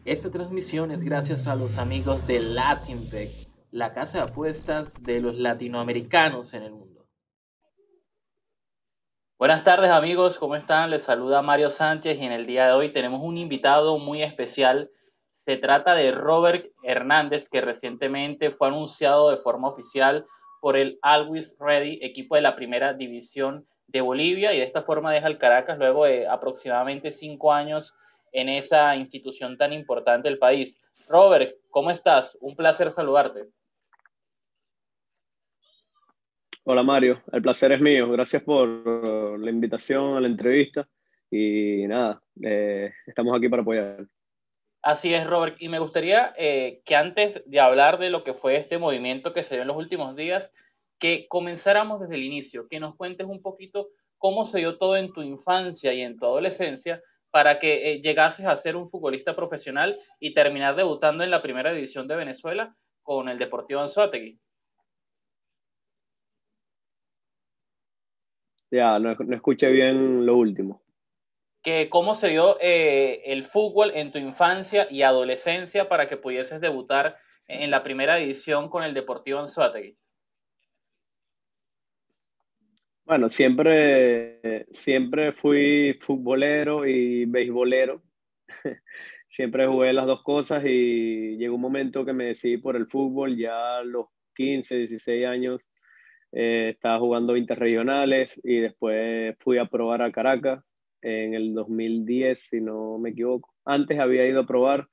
Esta transmisión es gracias a los amigos de LatinBet, la casa de apuestas de los latinoamericanos en el mundo. Buenas tardes amigos, ¿cómo están? Les saluda Mario Sánchez y en el día de hoy tenemos un invitado muy especial. Se trata de Robert Hernández, que recientemente fue anunciado de forma oficial por el Always Ready, equipo de la primera división de Bolivia, y de esta forma deja el Caracas luego de aproximadamente 5 años en esa institución tan importante del país. Robert, ¿cómo estás? Un placer saludarte. Hola Mario, el placer es mío. Gracias por la invitación a la entrevista y nada, estamos aquí para apoyar. Así es, Robert. Y me gustaría que antes de hablar de lo que fue este movimiento que se dio en los últimos días, que comenzáramos desde el inicio, que nos cuentes un poquito cómo se dio todo en tu infancia y en tu adolescencia para que llegases a ser un futbolista profesional y terminar debutando en la primera división de Venezuela con el Deportivo Anzoátegui. Ya, no escuché bien lo último. Que cómo se dio el fútbol en tu infancia y adolescencia para que pudieses debutar en la primera división con el Deportivo Anzoátegui. Bueno, siempre fui futbolero y beisbolero. Siempre jugué las dos cosas y llegó un momento que me decidí por el fútbol. Ya a los 15, 16 años estaba jugando interregionales y después fui a probar a Caracas en el 2010, si no me equivoco. Antes había ido a probar,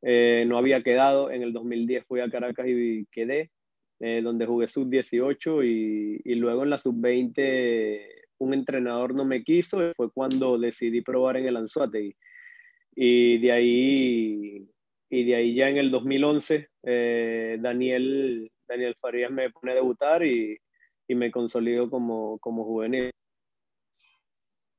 no había quedado. En el 2010 fui a Caracas y quedé, donde jugué sub-18 y luego en la sub-20 un entrenador no me quiso. Y fue cuando decidí probar en el Anzoátegui. Y de ahí, y de ahí ya en el 2011, Daniel Farías me pone a debutar y me consolido como juvenil.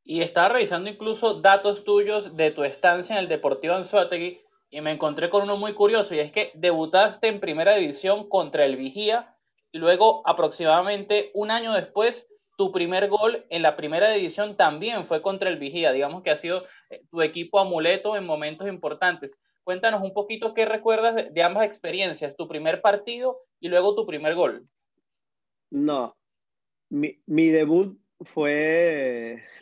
Y estaba revisando incluso datos tuyos de tu estancia en el Deportivo Anzoátegui y me encontré con uno muy curioso, y es que debutaste en primera división contra el Vigía y luego aproximadamente un año después tu primer gol en la primera división también fue contra el Vigía. Digamos que ha sido tu equipo amuleto en momentos importantes. Cuéntanos un poquito qué recuerdas de ambas experiencias, tu primer partido y luego tu primer gol. No, mi debut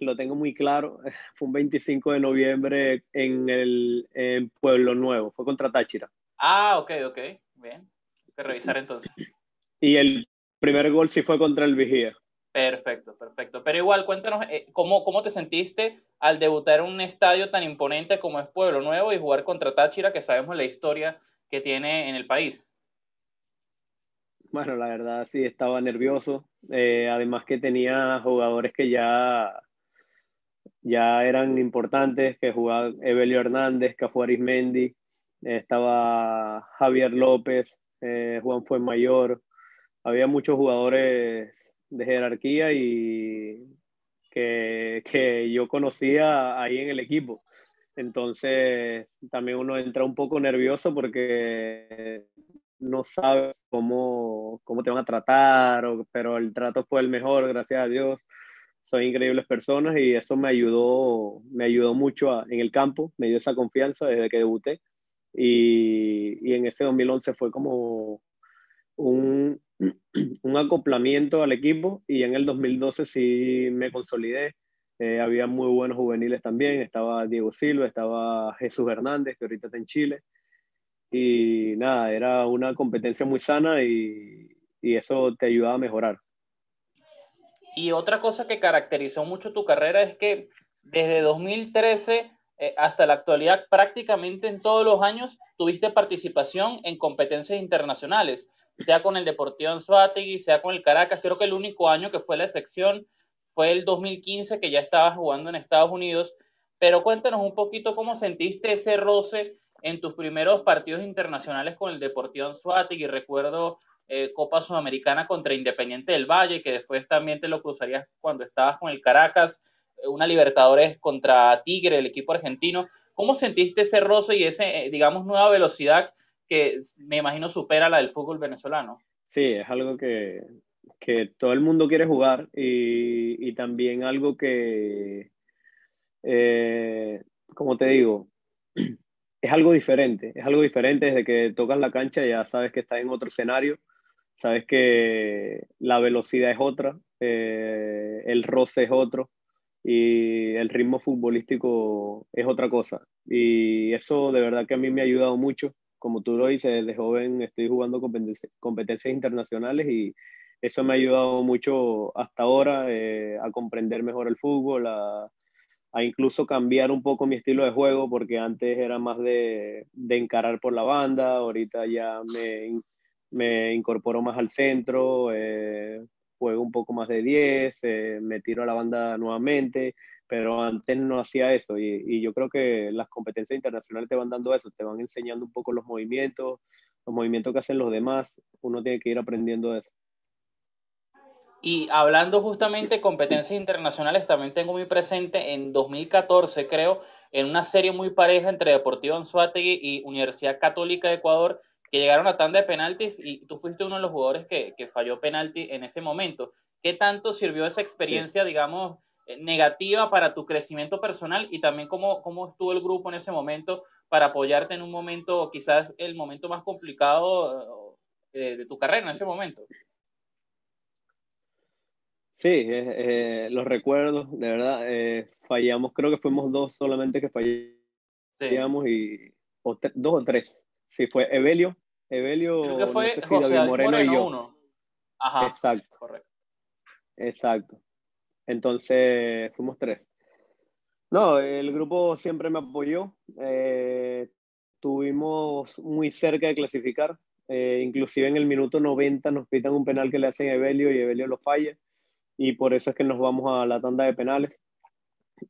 lo tengo muy claro, fue un 25 de noviembre en Pueblo Nuevo, fue contra Táchira. Ah, ok, ok, bien. Hay que revisar entonces. Y el primer gol sí fue contra el Vigía. Perfecto, perfecto. Pero igual, cuéntanos cómo te sentiste al debutar en un estadio tan imponente como es Pueblo Nuevo y jugar contra Táchira, que sabemos la historia que tiene en el país. Bueno, la verdad sí estaba nervioso. Además que tenía jugadores que ya eran importantes, que jugaba Evelio Hernández, Cafu Arismendi, estaba Javier López, Juan Fuenmayor. Había muchos jugadores de jerarquía y que yo conocía ahí en el equipo. Entonces, también uno entra un poco nervioso porque no sabes cómo te van a tratar, pero el trato fue el mejor, gracias a Dios. Son increíbles personas y eso me ayudó mucho en el campo, me dio esa confianza desde que debuté. Y en ese 2011 fue como un, un acoplamiento al equipo y en el 2012 sí me consolidé. Había muy buenos juveniles también, estaba Diego Silva, estaba Jesús Hernández, que ahorita está en Chile, y nada, era una competencia muy sana y eso te ayudaba a mejorar. Y otra cosa que caracterizó mucho tu carrera es que desde 2013 hasta la actualidad, prácticamente en todos los años, tuviste participación en competencias internacionales, sea con el Deportivo Anzoátegui, sea con el Caracas. Creo que el único año que fue la excepción fue el 2015, que ya estabas jugando en Estados Unidos. Pero cuéntanos un poquito cómo sentiste ese roce en tus primeros partidos internacionales con el Deportivo Anzoátegui. Recuerdo Copa Sudamericana contra Independiente del Valle, que después también te lo cruzarías cuando estabas con el Caracas, una Libertadores contra Tigre, el equipo argentino. ¿Cómo sentiste ese roce y ese, digamos, nueva velocidad que me imagino supera la del fútbol venezolano? Sí, es algo que todo el mundo quiere jugar y también algo que, como te digo, es algo diferente desde que tocas la cancha, ya sabes que estás en otro escenario, sabes que la velocidad es otra, el roce es otro y el ritmo futbolístico es otra cosa. Y eso de verdad que a mí me ha ayudado mucho. Como tú lo dices, desde joven estoy jugando competencias internacionales y eso me ha ayudado mucho hasta ahora a comprender mejor el fútbol, a incluso cambiar un poco mi estilo de juego, porque antes era más de encarar por la banda, ahorita ya me incorporo más al centro, juego un poco más de 10, me tiro a la banda nuevamente, pero antes no hacía eso y yo creo que las competencias internacionales te van dando eso, te van enseñando un poco los movimientos que hacen los demás, uno tiene que ir aprendiendo eso. Y hablando justamente de competencias internacionales, también tengo muy presente en 2014, creo, en una serie muy pareja entre Deportivo Anzoátegui y Universidad Católica de Ecuador, que llegaron a tanda de penaltis y tú fuiste uno de los jugadores que falló penalti en ese momento. ¿Qué tanto sirvió esa Sí. experiencia, digamos, negativa para tu crecimiento personal y también cómo estuvo el grupo en ese momento para apoyarte en un momento, quizás el momento más complicado de tu carrera en ese momento? Sí, los recuerdo, de verdad, fallamos, creo que fuimos dos solamente que Sí. fallamos dos o tres. Sí, fue Evelio, Creo que no fue sé si José David David Moreno y Moreno yo. uno. Ajá, Exacto, correcto. exacto. Entonces, fuimos tres. No, el grupo siempre me apoyó. Tuvimos muy cerca de clasificar. Inclusive en el minuto 90 nos pitan un penal que le hacen a Evelio y Evelio lo falla. Y por eso es que nos vamos a la tanda de penales.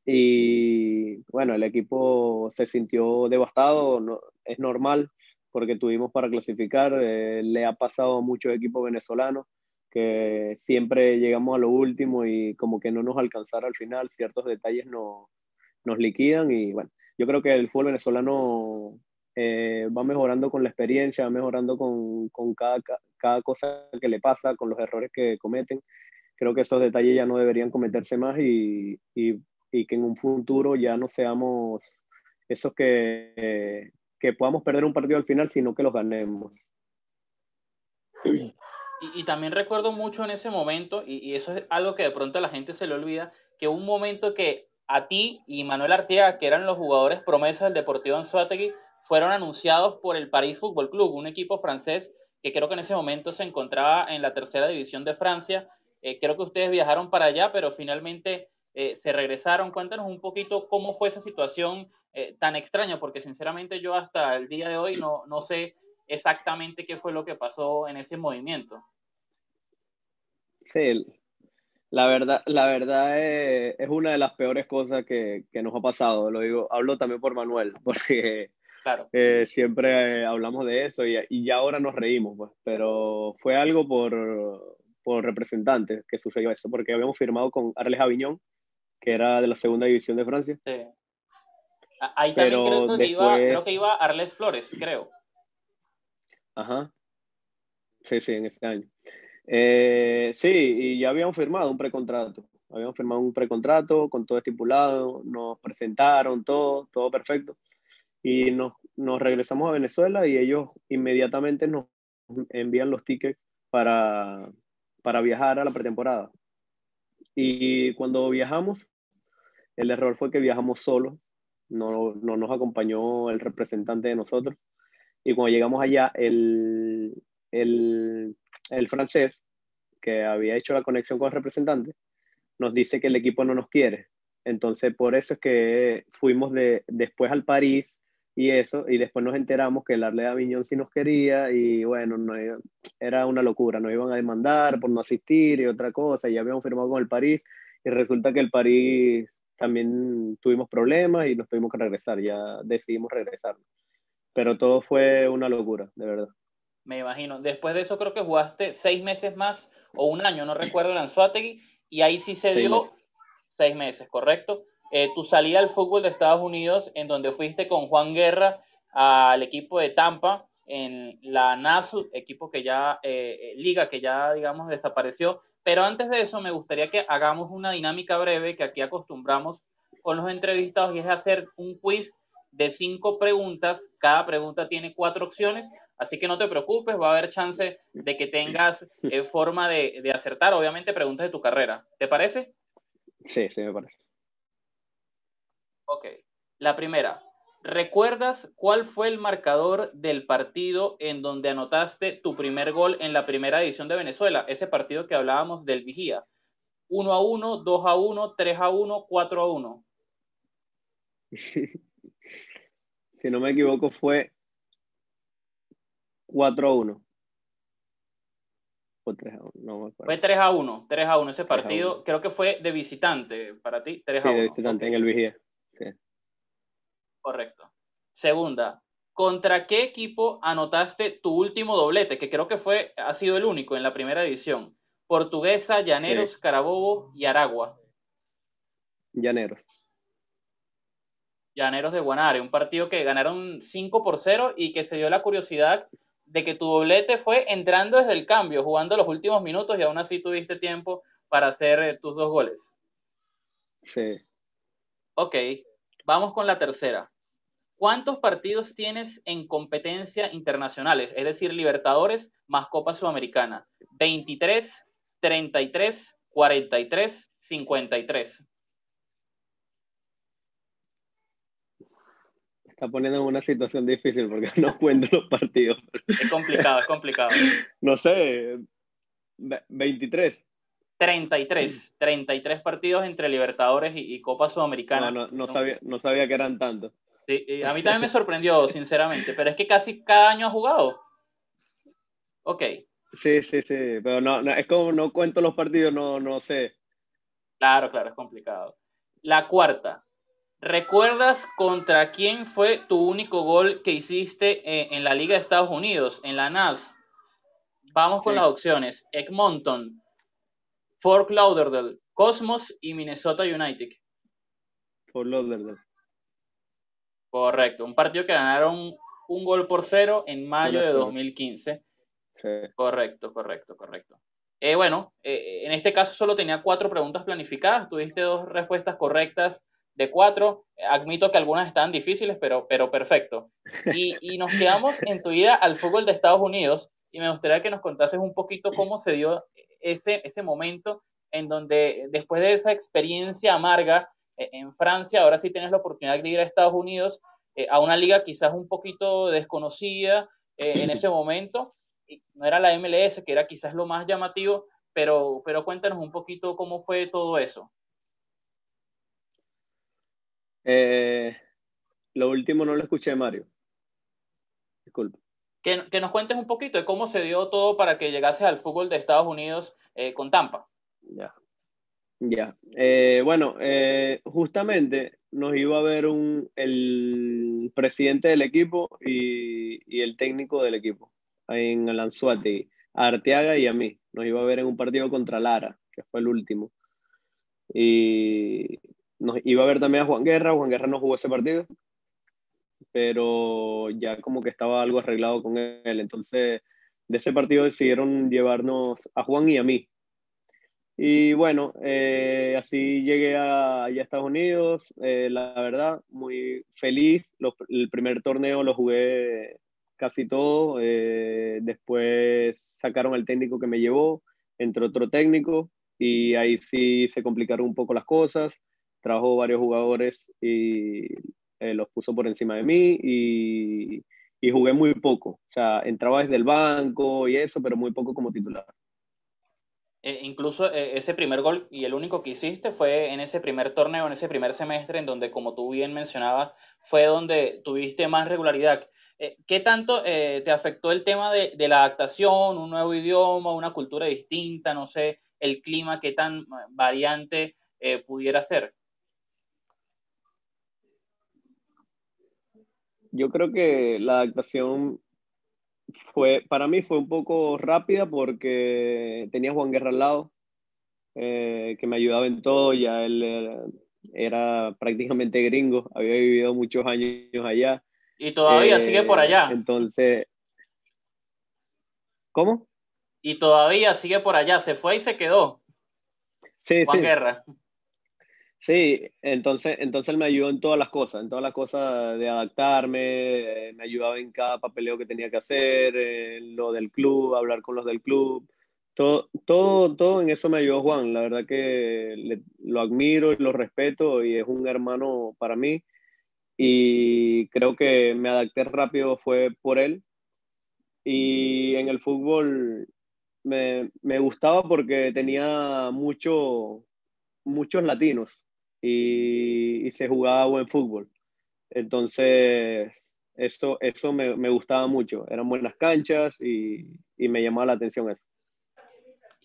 Y bueno, el equipo se sintió devastado, no, es normal porque tuvimos para clasificar, le ha pasado a muchos equipos venezolanos que siempre llegamos a lo último y como que no nos alcanzara al final, ciertos detalles nos liquidan y bueno, yo creo que el fútbol venezolano va mejorando con la experiencia, va mejorando con cada cosa que le pasa, con los errores que cometen. Creo que esos detalles ya no deberían cometerse más y que en un futuro ya no seamos esos que podamos perder un partido al final, sino que los ganemos. Y también recuerdo mucho en ese momento, y eso es algo que de pronto a la gente se le olvida, que un momento que a ti y Manuel Arteaga, que eran los jugadores promesas del Deportivo Anzoátegui, fueron anunciados por el Paris Football Club, un equipo francés que creo que en ese momento se encontraba en la tercera división de Francia. Creo que ustedes viajaron para allá, pero finalmente se regresaron. Cuéntanos un poquito cómo fue esa situación tan extraña, porque sinceramente yo hasta el día de hoy no sé exactamente qué fue lo que pasó en ese movimiento. Sí, la verdad es una de las peores cosas que nos ha pasado. Lo digo, hablo también por Manuel, porque Claro. siempre hablamos de eso y ya ahora nos reímos, pues, pero fue algo por representantes que sucedió eso, porque habíamos firmado con Arles Aviñón, que era de la segunda división de Francia, Sí. Ahí también pero creo que después, iba Arles Flores, creo. ajá, sí, sí, en ese año. Sí, y ya habíamos firmado un precontrato. Habíamos firmado un precontrato con todo estipulado, nos presentaron todo perfecto. Y nos regresamos a Venezuela y ellos inmediatamente nos envían los tickets para viajar a la pretemporada. Y cuando viajamos, el error fue que viajamos solos, no nos acompañó el representante de nosotros. Y cuando llegamos allá, el, el francés que había hecho la conexión con el representante, nos dice que el equipo no nos quiere. Entonces, por eso es que fuimos después al París y eso, y después nos enteramos que el Arle de Aviñón sí nos quería y bueno, no, era una locura, nos iban a demandar por no asistir y otra cosa, y ya habíamos firmado con el París y resulta que el París también tuvimos problemas y nos tuvimos que regresar, ya decidimos regresar. Pero todo fue una locura, de verdad. Me imagino. Después de eso creo que jugaste 6 meses más o un año, no recuerdo, en Anzoátegui, y ahí sí se 6 meses. dio 6 meses, ¿correcto? Tu salida al fútbol de Estados Unidos, en donde fuiste con Juan Guerra al equipo de Tampa, en la NASU, equipo que ya, liga que ya, digamos, desapareció. Pero antes de eso, me gustaría que hagamos una dinámica breve que aquí acostumbramos con los entrevistados y es hacer un quiz de 5 preguntas. Cada pregunta tiene 4 opciones, así que no te preocupes, va a haber chance de que tengas forma de acertar, obviamente preguntas de tu carrera. ¿Te parece? Sí, sí, me parece. Ok. La primera. ¿Recuerdas cuál fue el marcador del partido en donde anotaste tu primer gol en la primera edición de Venezuela? Ese partido que hablábamos del Vigía. 1-1, 2-1, 3-1, 4-1. Si no me equivoco, fue 4-1 o 3-1, no me Fue acuerdo. 3-1, 3-1 ese 3-1. partido. Creo que fue de visitante para ti, Sí, de 3-1. visitante Ok, en el Vigía. Sí. correcto. Segunda, ¿contra qué equipo anotaste tu último doblete? Que creo que ha sido el único en la primera edición. Portuguesa, Sí, Llaneros, Carabobo y Aragua. Llaneros. Llaneros de Guanare, un partido que ganaron 5-0 y que se dio la curiosidad de que tu doblete fue entrando desde el cambio, jugando los últimos minutos y aún así tuviste tiempo para hacer tus 2 goles. Sí. Ok, vamos con la tercera. ¿Cuántos partidos tienes en competencia internacionales? Es decir, Libertadores más Copa Sudamericana. 23, 33, 43, 53. Está poniendo en una situación difícil porque no cuento los partidos. Es complicado, es complicado. No sé, 23. 33 partidos entre Libertadores y Copa No, Sudamericana. no, no sabía que eran tantos. Sí, a mí también me sorprendió, sinceramente, pero es que casi cada año ha jugado. Ok, Sí, sí, sí, pero no, no, es como no cuento los partidos, no, no sé. claro, claro, es complicado. La cuarta, ¿recuerdas contra quién fue tu único gol que hiciste en la Liga de Estados Unidos, en la NAS? Vamos con Sí, las opciones. Edmonton, Fort Lauderdale, Cosmos y Minnesota United. por Lauderdale. Correcto, un partido que ganaron 1-0 en mayo de 1-0. 2015. Sí. Correcto, correcto, correcto. Bueno, en este caso solo tenía 4 preguntas planificadas, tuviste 2 respuestas correctas de 4. Admito que algunas estaban difíciles, pero perfecto. Y nos quedamos en tu ida al fútbol de Estados Unidos y me gustaría que nos contases un poquito cómo se dio ese momento en donde después de esa experiencia amarga en Francia, ahora sí tienes la oportunidad de ir a Estados Unidos, a una liga quizás un poquito desconocida en ese momento. No era la MLS, que era quizás lo más llamativo, pero cuéntanos un poquito cómo fue todo eso. Eh, lo último no lo escuché, Mario. Disculpe. Que nos cuentes un poquito de cómo se dio todo para que llegases al fútbol de Estados Unidos con Tampa. Ya, ya. Bueno, justamente nos iba a ver el presidente del equipo y el técnico del equipo en Alanzuate, a Arteaga y a mí. Nos iba a ver en un partido contra Lara, que fue el último. Y nos iba a ver también a Juan Guerra. Juan Guerra no jugó ese partido, pero ya como que estaba algo arreglado con él. Entonces, de ese partido decidieron llevarnos a Juan y a mí. Y bueno, así llegué allá a Estados Unidos. La verdad, muy feliz. El primer torneo lo jugué casi todo. Después sacaron al técnico que me llevó, entró otro técnico y ahí sí se complicaron un poco las cosas. Trajo varios jugadores y los puso por encima de mí y jugué muy poco. O sea, entraba desde el banco y eso, pero muy poco como titular. Incluso ese primer gol y el único que hiciste fue en ese primer torneo, en ese primer semestre, en donde, como tú bien mencionabas, fue donde tuviste más regularidad. ¿Qué tanto te afectó el tema de la adaptación, un nuevo idioma, una cultura distinta, no sé, el clima, qué tan variante pudiera ser? Yo creo que la adaptación para mí fue un poco rápida porque tenía a Juan Guerra al lado, que me ayudaba en todo, ya él era prácticamente gringo, había vivido muchos años allá. Y todavía sigue por allá. Entonces, ¿cómo? Y todavía sigue por allá. Se fue y se quedó. Sí, Juan sí, Guerra. Sí, entonces él me ayudó en todas las cosas de adaptarme, me ayudaba en cada papeleo que tenía que hacer, lo del club, hablar con los del club, todo en eso me ayudó Juan. La verdad que lo admiro y lo respeto y es un hermano para mí y creo que me adapté rápido fue por él. Y en el fútbol me gustaba porque tenía muchos latinos y se jugaba buen fútbol. Entonces, eso me gustaba mucho. Eran buenas canchas y me llamaba la atención eso.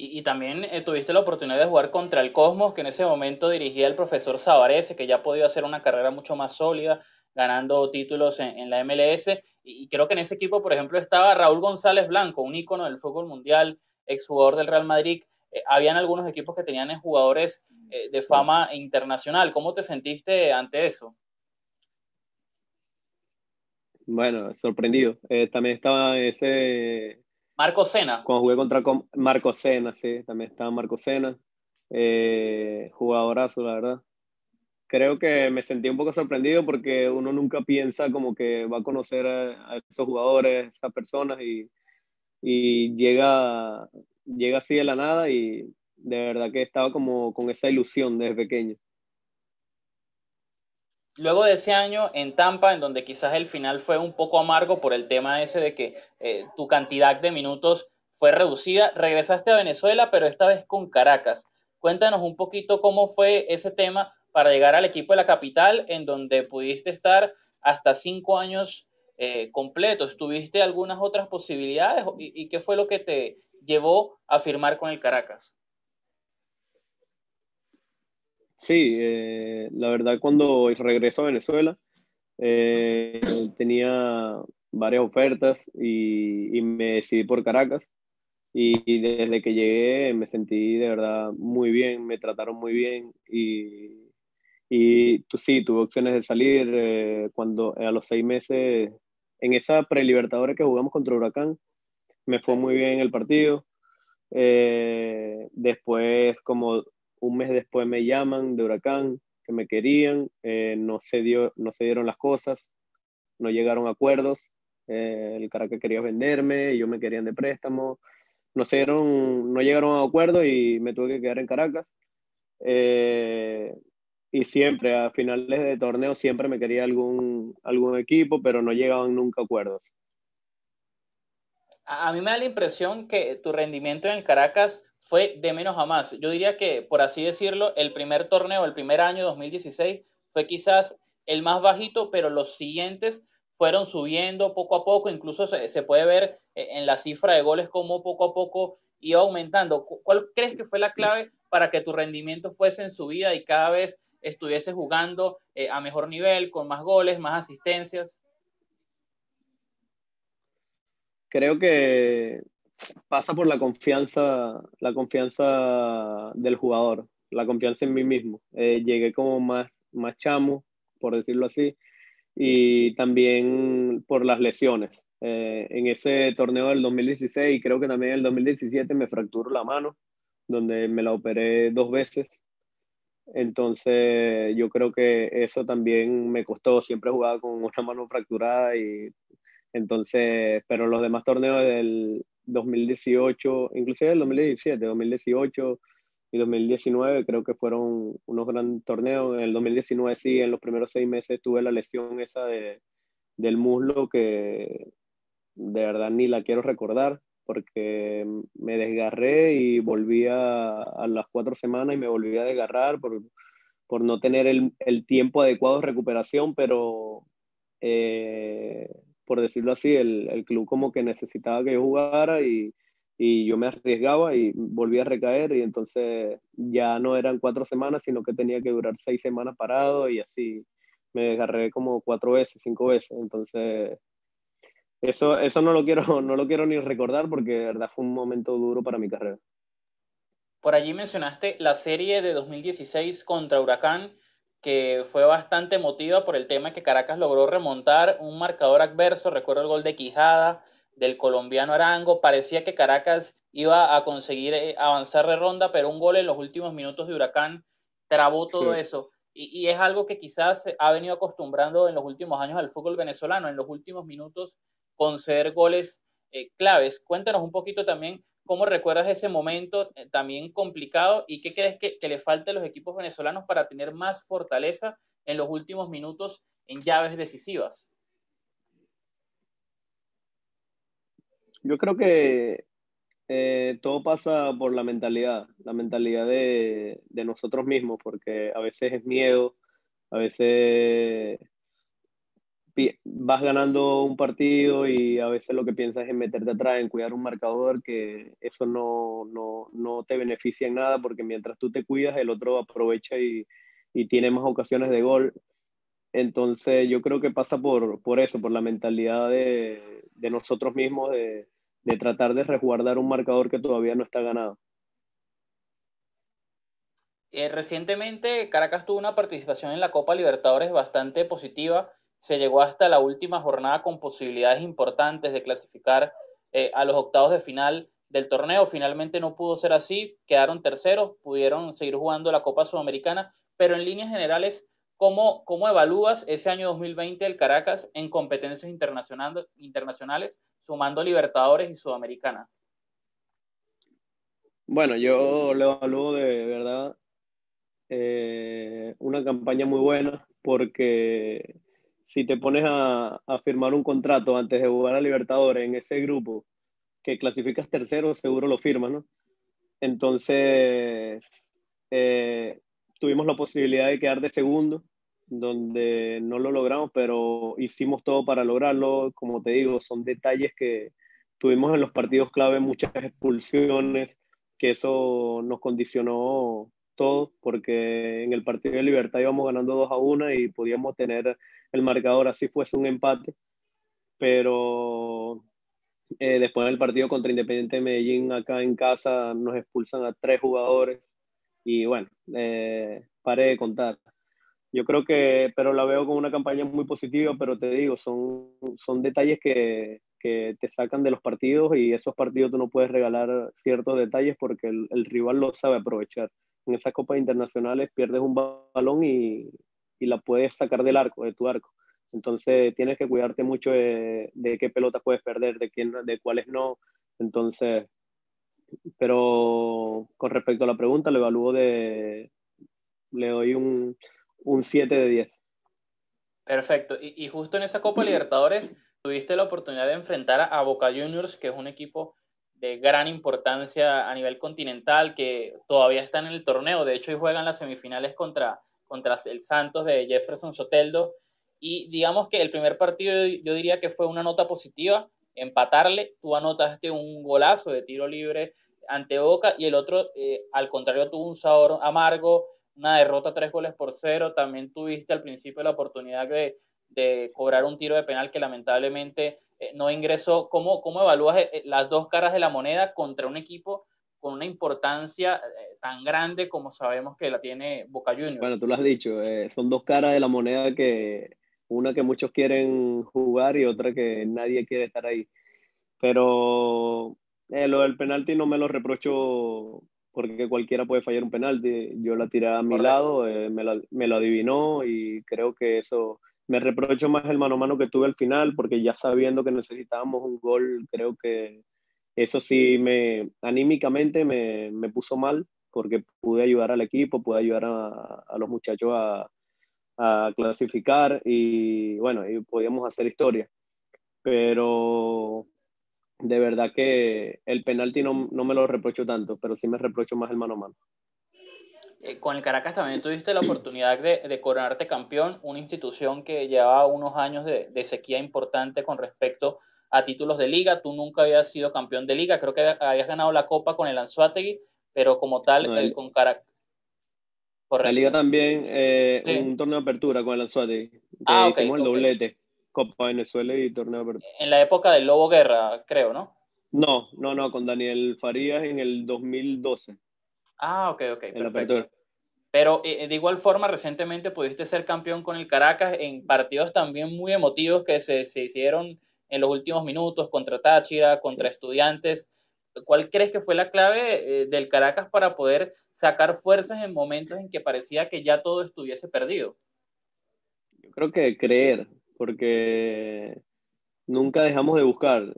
Y también tuviste la oportunidad de jugar contra el Cosmos, que en ese momento dirigía el profesor Sabarese, que ya ha podido hacer una carrera mucho más sólida, ganando títulos en la MLS. Y creo que en ese equipo, por ejemplo, estaba Raúl González Blanco, un ícono del fútbol mundial, exjugador del Real Madrid. Habían algunos equipos que tenían jugadores de fama internacional. ¿Cómo te sentiste ante eso? Bueno, sorprendido. También estaba ese, Marco Sena. cuando jugué contra Marco Sena, sí, también estaba Marco Sena. Jugadorazo, la verdad. Creo que me sentí un poco sorprendido porque uno nunca piensa como que va a conocer a esos jugadores, a esas personas y llega así de la nada y de verdad que estaba como con esa ilusión desde pequeño. Luego de ese año en Tampa, en donde quizás el final fue un poco amargo por el tema ese de que tu cantidad de minutos fue reducida, regresaste a Venezuela, pero esta vez con Caracas. Cuéntanos un poquito cómo fue ese tema para llegar al equipo de la capital, en donde pudiste estar hasta 5 años completos. ¿Tuviste algunas otras posibilidades y qué fue lo que te llevó a firmar con el Caracas? Sí, la verdad cuando regreso a Venezuela eh, tenía varias ofertas y me decidí por Caracas y desde que llegué me sentí de verdad muy bien, me trataron muy bien y sí, tuve opciones de salir cuando a los 6 meses, en esa prelibertadores que jugamos contra Huracán, me fue muy bien el partido. Después, como un mes después me llaman de Huracán, que me querían, no se dieron las cosas, no llegaron a acuerdos. El Caracas quería venderme, ellos me querían de préstamo, no llegaron a acuerdo y me tuve que quedar en Caracas. Eh, y siempre, a finales de torneo, siempre me quería algún equipo, pero no llegaban nunca a acuerdos. A mí me da la impresión que tu rendimiento en el Caracas fue de menos a más. Yo diría que, por así decirlo, el primer torneo, el primer año 2016, fue quizás el más bajito, pero los siguientes fueron subiendo poco a poco. Incluso se puede ver en la cifra de goles cómo poco a poco iba aumentando. ¿Cuál crees que fue la clave para que tu rendimiento fuese en subida y cada vez estuviese jugando a mejor nivel, con más goles, más asistencias? Creo que pasa por la confianza del jugador, la confianza en mí mismo. Llegué como más chamo, por decirlo así, y también por las lesiones. En ese torneo del 2016 y creo que también en el 2017 me fracturó la mano, donde me la operé 2 veces. Entonces yo creo que eso también me costó, siempre jugaba con una mano fracturada y entonces, pero los demás torneos del 2018, inclusive del 2017, 2018 y 2019 creo que fueron unos grandes torneos. En el 2019 sí, en los primeros 6 meses tuve la lesión esa del muslo que de verdad ni la quiero recordar porque me desgarré y volví a las 4 semanas y me volví a desgarrar por no tener el tiempo adecuado de recuperación, pero eh, por decirlo así, el club como que necesitaba que yo jugara y yo me arriesgaba y volví a recaer y entonces ya no eran 4 semanas, sino que tenía que durar 6 semanas parado y así me desgarré como 4 veces, 5 veces. Entonces, eso no lo quiero, no lo quiero ni recordar porque de verdad fue un momento duro para mi carrera. Por allí mencionaste la serie de 2016 contra Huracán, que fue bastante emotiva por el tema que Caracas logró remontar un marcador adverso. Recuerdo el gol de Quijada del colombiano Arango. Parecía que Caracas iba a conseguir avanzar de ronda, pero un gol en los últimos minutos de Huracán trabó todo Sí. eso. Y es algo que quizás ha venido acostumbrando en los últimos años al fútbol venezolano, en los últimos minutos conceder goles claves. Cuéntanos un poquito también cómo recuerdas ese momento también complicado y qué crees que le falta a los equipos venezolanos para tener más fortaleza en los últimos minutos en llaves decisivas. Yo creo que todo pasa por la mentalidad de nosotros mismos, porque a veces es miedo, a veces vas ganando un partido y a veces lo que piensas es en meterte atrás, en cuidar un marcador, que eso no te beneficia en nada, porque mientras tú te cuidas, el otro aprovecha y tiene más ocasiones de gol. Entonces yo creo que pasa por eso, por la mentalidad de nosotros mismos, de tratar de resguardar un marcador que todavía no está ganado. Recientemente Caracas tuvo una participación en la Copa Libertadores bastante positiva. Se llegó hasta la última jornada con posibilidades importantes de clasificar a los octavos de final del torneo. Finalmente no pudo ser así, quedaron terceros, pudieron seguir jugando la Copa Sudamericana, pero en líneas generales, ¿cómo evalúas ese año 2020 del Caracas en competencias internacionales, sumando Libertadores y Sudamericana? Bueno, yo lo evalúo de verdad una campaña muy buena, porque si te pones a firmar un contrato antes de jugar a Libertadores en ese grupo que clasificas tercero, seguro lo firmas, ¿no? Entonces, eh, tuvimos la posibilidad de quedar de segundo, donde no lo logramos, pero hicimos todo para lograrlo. Como te digo, son detalles que tuvimos en los partidos clave, muchas expulsiones, que eso nos condicionó todo, porque en el partido de Libertad íbamos ganando 2-1 y podíamos tener el marcador así fuese un empate, pero después del partido contra Independiente de Medellín, acá en casa, nos expulsan a 3 jugadores y bueno, paré de contar. Yo creo que, pero la veo como una campaña muy positiva, pero te digo, son detalles que te sacan de los partidos, y esos partidos tú no puedes regalar ciertos detalles porque el rival lo sabe aprovechar. En esas copas internacionales pierdes un balón y la puedes sacar del arco, de tu arco. Entonces tienes que cuidarte mucho de qué pelotas puedes perder, de cuáles no. Entonces, pero con respecto a la pregunta, le doy un 7 de 10. Perfecto. Y justo en esa Copa Libertadores tuviste la oportunidad de enfrentar a Boca Juniors, que es un equipo de gran importancia a nivel continental, que todavía está en el torneo. De hecho, hoy juegan las semifinales contra el Santos de Jefferson Soteldo. Y digamos que el primer partido yo diría que fue una nota positiva, empatarle. Tú anotaste un golazo de tiro libre ante Boca y el otro, al contrario, tuvo un sabor amargo, una derrota 3 goles por 0. También tuviste al principio la oportunidad de cobrar un tiro de penal que lamentablemente no ingresó. ¿Cómo evalúas las dos caras de la moneda contra un equipo con una importancia tan grande como sabemos que la tiene Boca Bueno, Juniors? tú lo has dicho, son dos caras de la moneda, una que muchos quieren jugar y otra que nadie quiere estar ahí. Pero lo del penalti no me lo reprocho, porque cualquiera puede fallar un penalti. Yo la tiré a mi Correcto. lado, me lo adivinó, y creo que eso, me reprocho más el mano a mano que tuve al final, porque ya sabiendo que necesitábamos un gol, creo que eso sí anímicamente me puso mal, porque pude ayudar al equipo, pude ayudar a los muchachos a clasificar y bueno, y podíamos hacer historia. Pero de verdad que el penalti no me lo reprocho tanto, pero sí me reprocho más el mano a mano. Con el Caracas también tuviste la oportunidad de coronarte campeón, una institución que llevaba unos años de sequía importante con respecto a títulos de liga. Tú nunca habías sido campeón de liga, creo que habías ganado la Copa con el Anzoátegui, pero como tal, No, con Caracas, la liga correcto. también, Sí. un torneo de apertura con el Anzoátegui, Ah, que ok, hicimos el ok. doblete, Copa Venezuela y torneo de apertura. En la época del Lobo Guerra, creo, ¿no? No, con Daniel Farías en el 2012, Ah, ok, ok, en la perfecto. apertura. Pero de igual forma, recientemente pudiste ser campeón con el Caracas en partidos también muy emotivos que se hicieron en los últimos minutos contra Táchira, contra Estudiantes. ¿Cuál crees que fue la clave del Caracas para poder sacar fuerzas en momentos en que parecía que ya todo estuviese perdido? Yo creo que creer, porque nunca dejamos de buscar.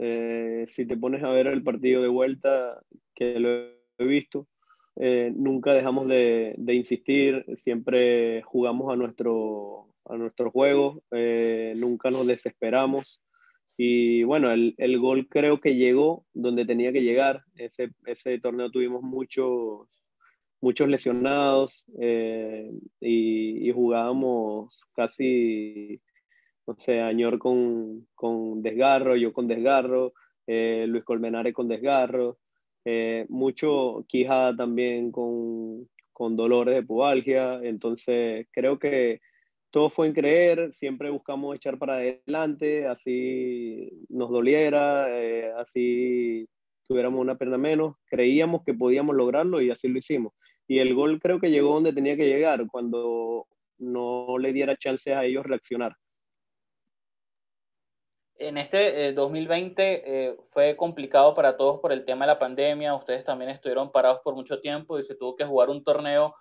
Si te pones a ver el partido de vuelta, que lo he visto, nunca dejamos de insistir, siempre jugamos a nuestro juego, nunca nos desesperamos. Y bueno, el gol creo que llegó donde tenía que llegar. Ese torneo tuvimos muchos lesionados, y jugábamos casi, no sé, Añor con desgarro, yo con desgarro, Luis Colmenares con desgarro, mucho Quijada también con dolores de pubalgia. Entonces creo que todo fue en creer, siempre buscamos echar para adelante, así nos doliera, así tuviéramos una pierna menos, creíamos que podíamos lograrlo y así lo hicimos. Y el gol creo que llegó donde tenía que llegar, cuando no le diera chances a ellos reaccionar. En este 2020 fue complicado para todos por el tema de la pandemia. Ustedes también estuvieron parados por mucho tiempo y se tuvo que jugar un torneo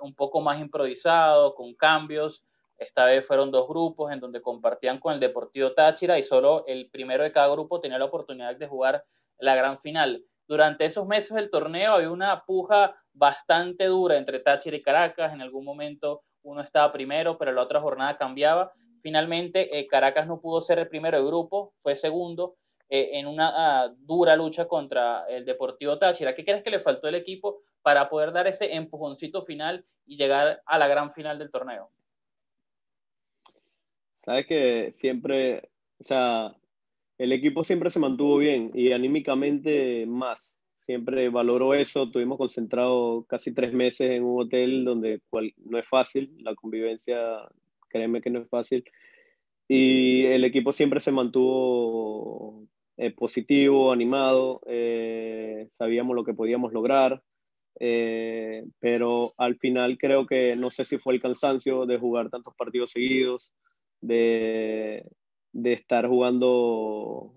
un poco más improvisado, con cambios. Esta vez fueron dos grupos en donde compartían con el Deportivo Táchira y solo el primero de cada grupo tenía la oportunidad de jugar la gran final. Durante esos meses del torneo había una puja bastante dura entre Táchira y Caracas. En algún momento uno estaba primero, pero la otra jornada cambiaba. Finalmente, Caracas no pudo ser el primero de grupo, fue segundo en una dura lucha contra el Deportivo Táchira. ¿Qué crees que le faltó al equipo para poder dar ese empujoncito final y llegar a la gran final del torneo? Sabes que siempre, o sea, el equipo siempre se mantuvo bien y anímicamente más. Siempre valoró eso. Tuvimos concentrado casi 3 meses en un hotel donde no es fácil, la convivencia, créeme que no es fácil. Y el equipo siempre se mantuvo positivo, animado, sabíamos lo que podíamos lograr, pero al final creo que no sé si fue el cansancio de jugar tantos partidos seguidos, de, de estar jugando,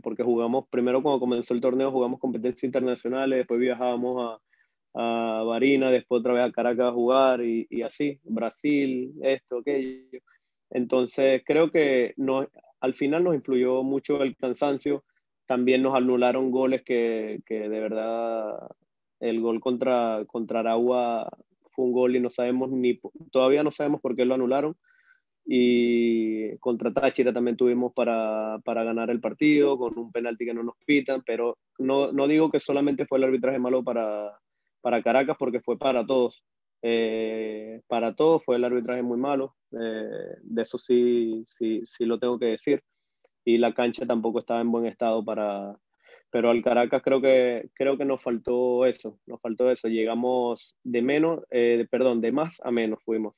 porque jugamos primero cuando comenzó el torneo, jugamos competencias internacionales, después viajábamos a Barinas, después otra vez a Caracas a jugar y así, Brasil, esto, aquello. Entonces creo que no, al final nos influyó mucho el cansancio, también nos anularon goles que de verdad el gol contra Aragua fue un gol y no sabemos todavía no sabemos por qué lo anularon. Y contra Táchira también tuvimos para ganar el partido con un penalti que no nos pitan, pero no digo que solamente fue el arbitraje malo para Caracas, porque fue para todos fue el arbitraje muy malo, de eso sí lo tengo que decir, y la cancha tampoco estaba en buen estado pero al Caracas creo que nos faltó eso, llegamos de más a menos fuimos,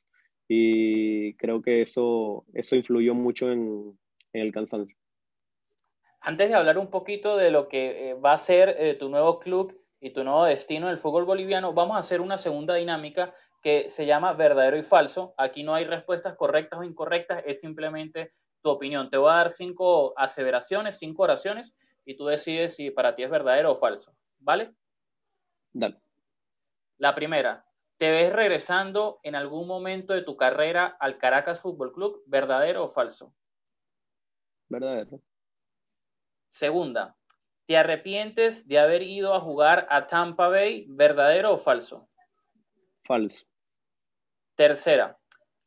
y creo que eso influyó mucho en el cansancio. Antes de hablar un poquito de lo que va a ser tu nuevo club y tu nuevo destino en el fútbol boliviano, vamos a hacer una segunda dinámica que se llama verdadero y falso. Aquí no hay respuestas correctas o incorrectas, es simplemente tu opinión. Te voy a dar 5 aseveraciones, 5 oraciones, y tú decides si para ti es verdadero o falso. ¿Vale? Dale. La primera, ¿te ves regresando en algún momento de tu carrera al Caracas Fútbol Club? ¿Verdadero o falso? Verdadero. Segunda, ¿te arrepientes de haber ido a jugar a Tampa Bay? ¿Verdadero o falso? Falso. Tercera,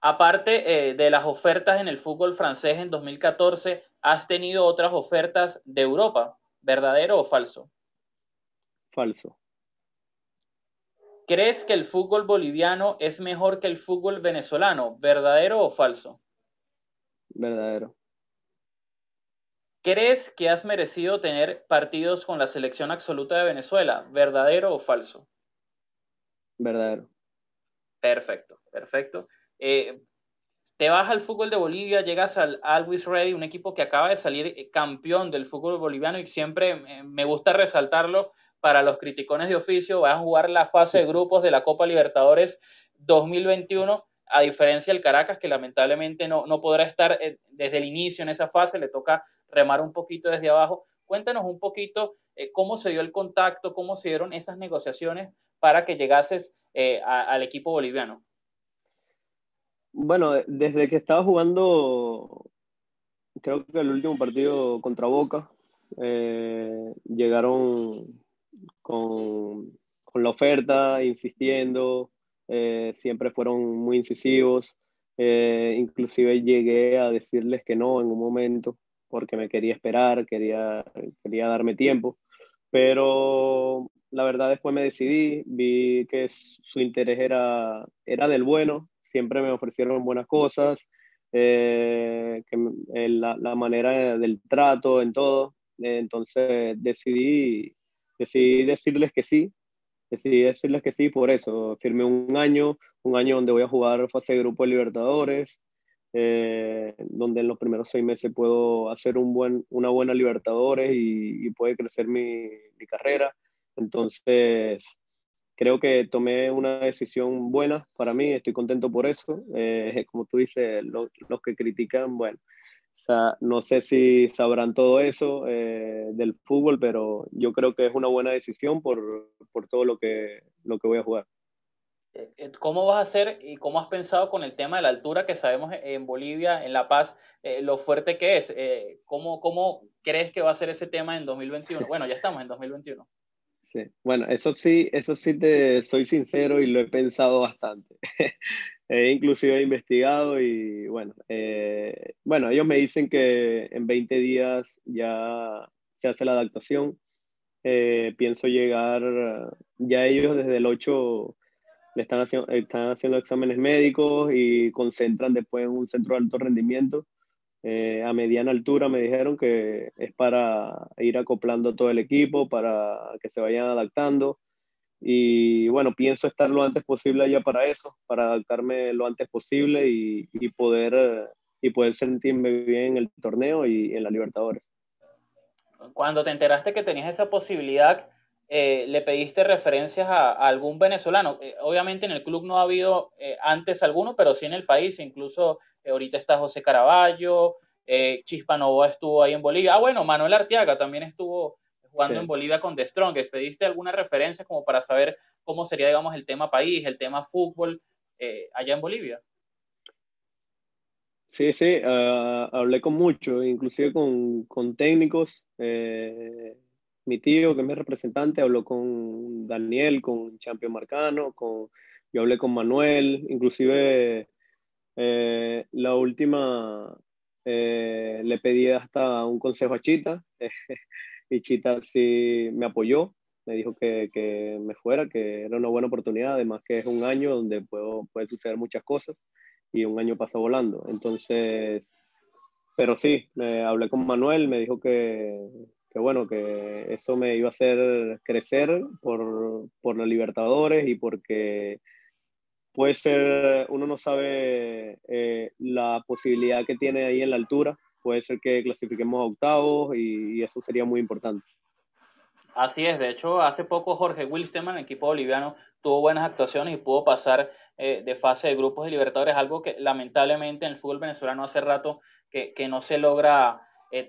aparte de las ofertas en el fútbol francés en 2014, ¿has tenido otras ofertas de Europa? ¿Verdadero o falso? Falso. ¿Crees que el fútbol boliviano es mejor que el fútbol venezolano? ¿Verdadero o falso? Verdadero. ¿Crees que has merecido tener partidos con la selección absoluta de Venezuela? ¿Verdadero o falso? Verdadero. Perfecto, perfecto. Eh, Te vas al fútbol de Bolivia, llegas al Always Ready, un equipo que acaba de salir campeón del fútbol boliviano y siempre me gusta resaltarlo para los criticones de oficio. Van a jugar la fase de grupos de la Copa Libertadores 2021, a diferencia del Caracas, que lamentablemente no podrá estar desde el inicio en esa fase, le toca remar un poquito desde abajo. Cuéntanos un poquito cómo se dio el contacto, cómo se dieron esas negociaciones para que llegases al equipo boliviano? Bueno, desde que estaba jugando, creo que el último partido contra Boca, llegaron con la oferta, insistiendo, siempre fueron muy incisivos, inclusive llegué a decirles que no en un momento, porque me quería esperar, quería darme tiempo, pero la verdad después me decidí, vi que su interés era del bueno, siempre me ofrecieron buenas cosas, la manera del trato, en todo, entonces decidí decirles que sí, decidí decirles que sí, por eso firmé un año donde voy a jugar fase de grupo de Libertadores, donde en los primeros 6 meses puedo hacer una buena Libertadores y puede crecer mi carrera. Entonces, creo que tomé una decisión buena para mí, estoy contento por eso. Como tú dices, los que critican, bueno, o sea, no sé si sabrán todo eso del fútbol, pero yo creo que es una buena decisión por todo lo que voy a jugar. ¿Cómo vas a hacer y cómo has pensado con el tema de la altura que sabemos en Bolivia, en La Paz, lo fuerte que es? ¿Cómo crees que va a ser ese tema en 2021? Bueno, ya estamos en 2021. Sí. Bueno, eso sí te soy sincero y lo he pensado bastante. Inclusive he investigado y bueno, ellos me dicen que en 20 días ya se hace la adaptación. Pienso llegar, ya ellos desde el 8 están haciendo exámenes médicos y concentran después en un centro de alto rendimiento. A mediana altura me dijeron que es para ir acoplando todo el equipo, para que se vayan adaptando. Y bueno, pienso estar lo antes posible allá para eso, para adaptarme lo antes posible y poder sentirme bien en el torneo y en la Libertadores. Cuando te enteraste que tenías esa posibilidad, ¿le pediste referencias a algún venezolano? Obviamente en el club no ha habido antes alguno, pero sí en el país, incluso ahorita está José Caraballo, Chispa Novoa estuvo ahí en Bolivia. Ah, bueno, Manuel Arteaga también estuvo jugando en Sí. Bolivia con The Strongest. ¿Pediste alguna referencia como para saber cómo sería, digamos, el tema país, el tema fútbol allá en Bolivia? Sí, sí, hablé con muchos, inclusive con técnicos. Mi tío, que es mi representante, habló con Daniel, con Champion Marcano, yo hablé con Manuel, inclusive la última le pedí hasta un consejo a Chita, y Chita sí me apoyó, me dijo que me fuera, que era una buena oportunidad, además que es un año donde puede suceder muchas cosas y un año pasa volando. Entonces, pero sí, me hablé con Manuel, me dijo que bueno, que eso me iba a hacer crecer por la Libertadores y porque puede ser, uno no sabe la posibilidad que tiene ahí en la altura, puede ser que clasifiquemos a octavos y eso sería muy importante. Así es, de hecho, hace poco Jorge Wilstermann, el equipo boliviano, tuvo buenas actuaciones y pudo pasar de fase de grupos de Libertadores, algo que lamentablemente en el fútbol venezolano hace rato que no se logra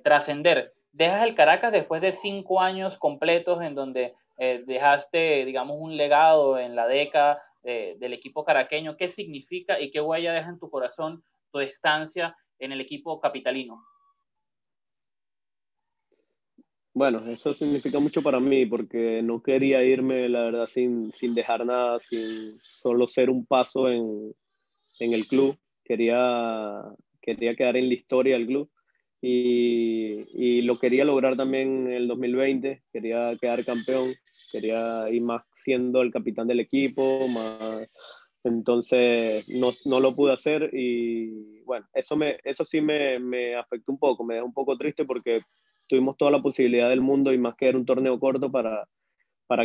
trascender. Dejas el Caracas después de 5 años completos en donde dejaste, digamos, un legado en la década del equipo caraqueño. ¿Qué significa y qué huella deja en tu corazón tu estancia en el equipo capitalino? Bueno, eso significa mucho para mí porque no quería irme, la verdad, sin dejar nada, sin solo ser un paso en el club. Quería quedar en la historia del club y lo quería lograr también en el 2020. Quería quedar campeón, quería ir más siendo el capitán del equipo, más. Entonces no lo pude hacer y bueno, eso sí me afectó un poco, me dejó un poco triste porque tuvimos toda la posibilidad del mundo y más que era un torneo corto para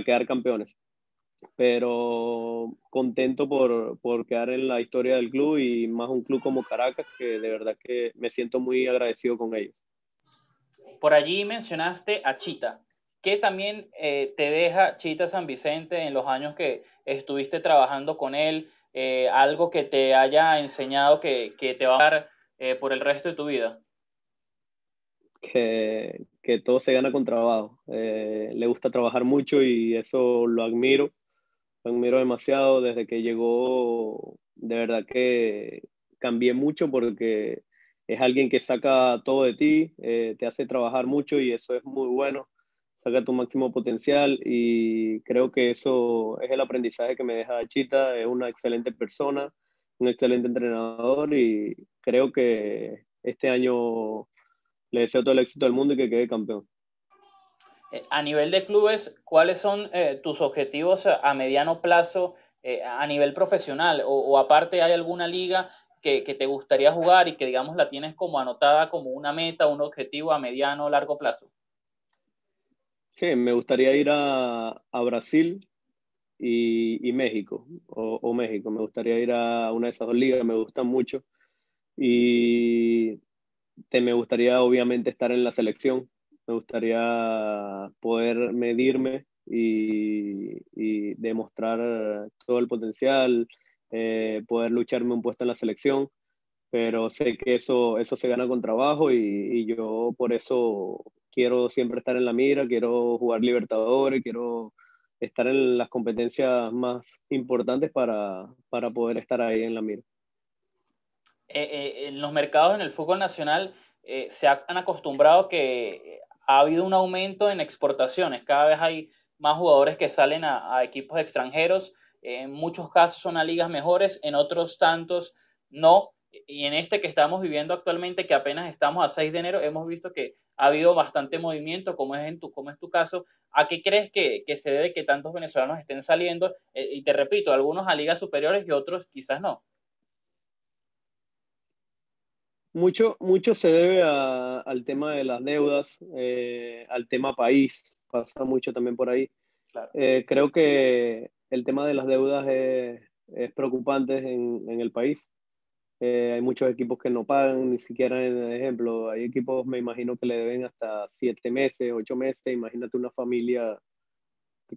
quedar campeones. Pero contento por quedar en la historia del club y más un club como Caracas, que de verdad que me siento muy agradecido con ellos. Por allí mencionaste a Chita. ¿Qué también te deja Chita San Vicente en los años que estuviste trabajando con él? Algo que te haya enseñado que te va a dar por el resto de tu vida. Que todo se gana con trabajo. Le gusta trabajar mucho y eso lo admiro lo admiro demasiado desde que llegó. De verdad que cambié mucho porque es alguien que saca todo de ti, te hace trabajar mucho y eso es muy bueno, saca tu máximo potencial y creo que eso es el aprendizaje que me deja Chita, es una excelente persona, un excelente entrenador y creo que este año le deseo todo el éxito del mundo y que quede campeón. A nivel de clubes, ¿cuáles son tus objetivos a mediano plazo a nivel profesional? O aparte, ¿hay alguna liga que te gustaría jugar y que, digamos, la tienes como anotada como una meta, un objetivo a mediano o largo plazo? Sí, me gustaría ir a Brasil y México, o México. Me gustaría ir a una de esas dos ligas, me gustan mucho. Y me gustaría obviamente estar en la selección, me gustaría poder medirme y demostrar todo el potencial, poder lucharme un puesto en la selección, pero sé que eso se gana con trabajo y yo por eso quiero siempre estar en la mira, quiero jugar Libertadores, quiero estar en las competencias más importantes para poder estar ahí en la mira. En los mercados en el fútbol nacional se han acostumbrado que ha habido un aumento en exportaciones. Cada vez hay más jugadores que salen a equipos extranjeros. En muchos casos son a ligas mejores, en otros tantos no. Y en este que estamos viviendo actualmente, que apenas estamos a 6 de enero, hemos visto que ha habido bastante movimiento, como es tu caso. ¿A qué crees que se debe que tantos venezolanos estén saliendo? Y te repito, algunos a ligas superiores y otros quizás no. Mucho se debe al tema de las deudas, al tema país, pasa mucho también por ahí. Claro. Creo que el tema de las deudas es preocupante en el país. Hay muchos equipos que no pagan, ni siquiera en ejemplo. Hay equipos, me imagino, que le deben hasta 7 meses, 8 meses. Imagínate una familia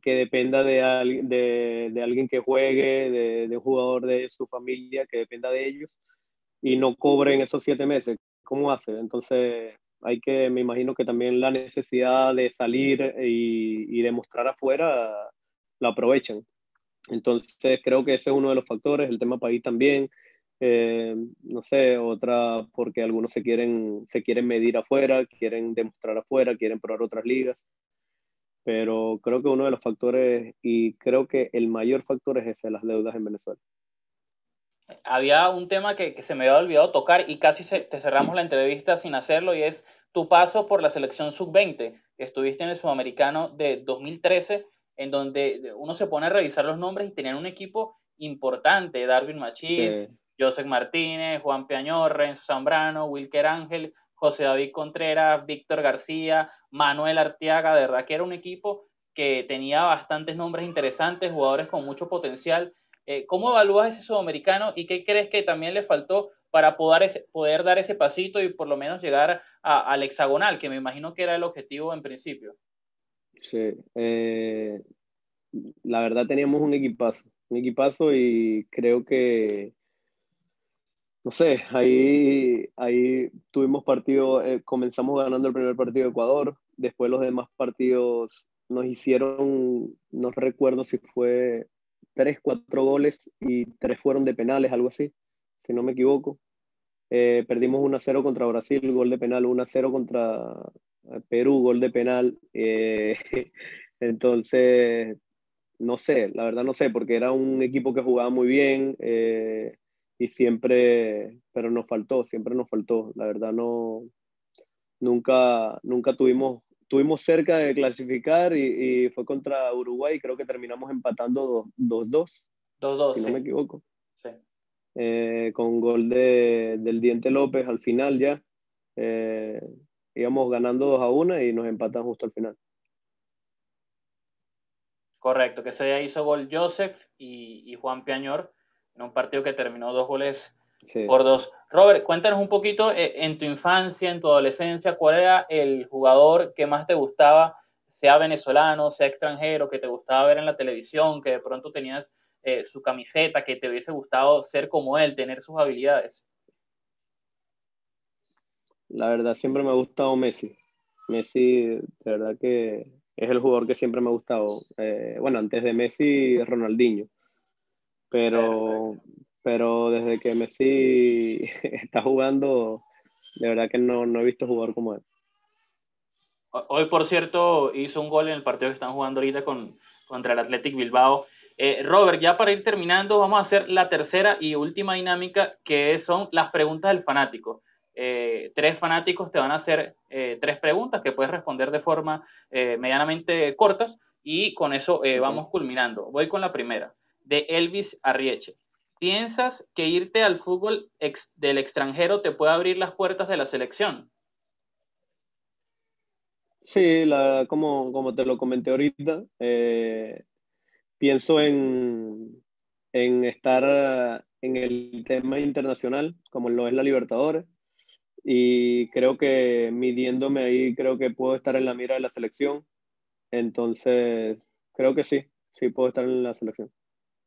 que dependa de alguien que juegue, de un jugador de su familia que dependa de ellos y no cobren esos 7 meses. ¿Cómo hace? Entonces, me imagino que también la necesidad de salir y demostrar afuera la aprovechan. Entonces, creo que ese es uno de los factores, el tema país también. No sé, otra, porque algunos se quieren medir afuera, quieren demostrar afuera, quieren probar otras ligas, pero creo que uno de los factores, y creo que el mayor factor es ese, las deudas en Venezuela. Había un tema que se me había olvidado tocar y casi te cerramos la entrevista sin hacerlo y es tu paso por la selección sub-20. Estuviste en el Sudamericano de 2013, en donde uno se pone a revisar los nombres y tenían un equipo importante, Darwin Machís, Sí, Joseph Martínez, Juan Peañor, Renzo Zambrano, Wilker Ángel, José David Contreras, Víctor García, Manuel Arteaga, de verdad que era un equipo que tenía bastantes nombres interesantes, jugadores con mucho potencial. ¿Cómo evalúas ese sudamericano y qué crees que también le faltó para poder dar ese pasito y por lo menos llegar al hexagonal, que me imagino que era el objetivo en principio? sí. La verdad teníamos un equipazo y creo que, no sé, ahí tuvimos partido, comenzamos ganando el primer partido de Ecuador, después los demás partidos nos hicieron, no recuerdo si fue 3, 4 goles y 3 fueron de penales, algo así, si no me equivoco. Perdimos 1-0 contra Brasil, gol de penal, 1-0 contra Perú, gol de penal. Entonces, no sé, la verdad no sé, porque era un equipo que jugaba muy bien y siempre, pero siempre nos faltó. La verdad no, nunca tuvimos cerca de clasificar y fue contra Uruguay, creo que terminamos empatando 2-2, 2-2, si no sí, me equivoco, sí. con gol del Diente López al final ya. Eh, Íbamos ganando 2-1 y nos empatan justo al final. Correcto, que se hizo gol Joseph y Juan Peañor en un partido que terminó 2 goles Sí. por dos. Robert, cuéntanos un poquito en tu infancia, en tu adolescencia, ¿cuál era el jugador que más te gustaba, sea venezolano, sea extranjero, que te gustaba ver en la televisión, que de pronto tenías su camiseta, que te hubiese gustado ser como él, tener sus habilidades? La verdad siempre me ha gustado Messi. Messi, de verdad que es el jugador que siempre me ha gustado. Bueno, antes de Messi, Ronaldinho, pero, Perfecto. pero desde que Messi está jugando, de verdad que no he visto jugador como él. Hoy, por cierto, hizo un gol en el partido que están jugando ahorita contra el Athletic Bilbao. Robert, ya para ir terminando, vamos a hacer la tercera y última dinámica, que son las preguntas del fanático. Tres fanáticos te van a hacer tres preguntas que puedes responder de forma medianamente cortas y con eso Okay. vamos culminando. Voy con la primera, de Elvis Arrieche. ¿Piensas que irte al fútbol del extranjero te puede abrir las puertas de la selección? Sí, como te lo comenté ahorita, pienso en estar en el tema internacional, como lo es la Libertadores, y creo que midiéndome ahí, creo que puedo estar en la mira de la selección. Entonces, creo que sí, sí puedo estar en la selección.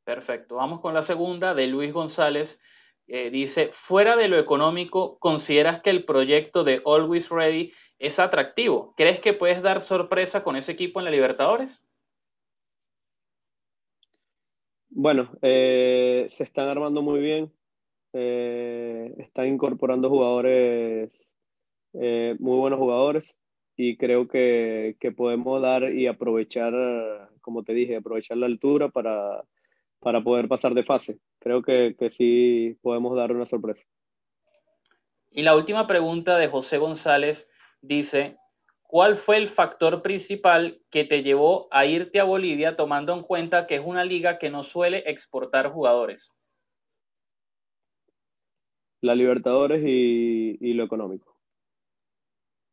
Perfecto. Vamos con la segunda de Luis González. Dice, fuera de lo económico, ¿consideras que el proyecto de Always Ready es atractivo? ¿Crees que puedes dar sorpresa con ese equipo en la Libertadores? Bueno, se están armando muy bien, están incorporando jugadores, muy buenos jugadores, y creo que podemos dar y aprovechar, como te dije, aprovechar la altura para poder pasar de fase. Creo que sí podemos dar una sorpresa. Y la última pregunta de José González dice, ¿cuál fue el factor principal que te llevó a irte a Bolivia tomando en cuenta que es una liga que no suele exportar jugadores? La Libertadores y lo económico.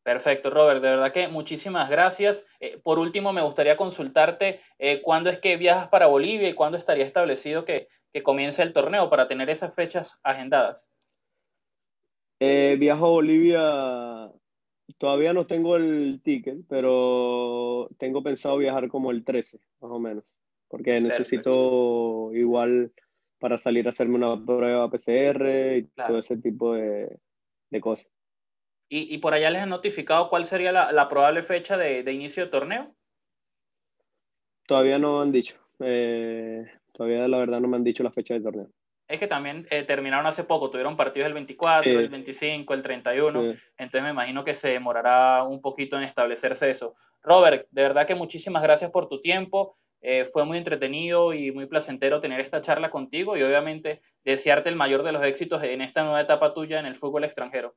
Perfecto, Robert. De verdad que muchísimas gracias. Por último, me gustaría consultarte cuándo es que viajas para Bolivia y cuándo estaría establecido que comience el torneo para tener esas fechas agendadas. Viajo a Bolivia, todavía no tengo el ticket, pero tengo pensado viajar como el 13 más o menos, porque Perfecto, necesito igual para salir a hacerme una prueba PCR y todo claro. ese tipo de cosas. Y por allá les han notificado cuál sería la probable fecha de inicio de torneo? Todavía no han dicho, todavía la verdad no me han dicho la fecha del torneo. Es que también terminaron hace poco, tuvieron partidos el 24, el Sí, 25, el 31, sí. entonces me imagino que se demorará un poquito en establecerse eso. Robert, de verdad que muchísimas gracias por tu tiempo, fue muy entretenido y muy placentero tener esta charla contigo y obviamente desearte el mayor de los éxitos en esta nueva etapa tuya en el fútbol extranjero.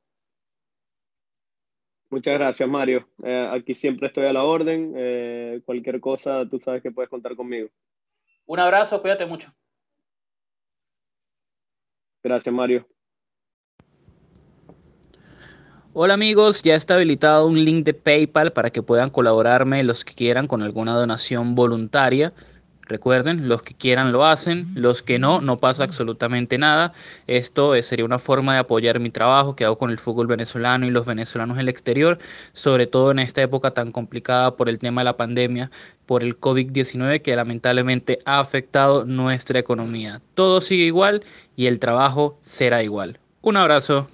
Muchas gracias, Mario. Aquí siempre estoy a la orden. Cualquier cosa, tú sabes que puedes contar conmigo. Un abrazo, cuídate mucho. Gracias, Mario. Hola amigos, ya está habilitado un link de PayPal para que puedan colaborarme los que quieran con alguna donación voluntaria. Recuerden, los que quieran lo hacen, los que no, no pasa absolutamente nada. Esto sería una forma de apoyar mi trabajo que hago con el fútbol venezolano y los venezolanos en el exterior, sobre todo en esta época tan complicada por el tema de la pandemia, por el COVID-19 que lamentablemente ha afectado nuestra economía. Todo sigue igual y el trabajo será igual. Un abrazo.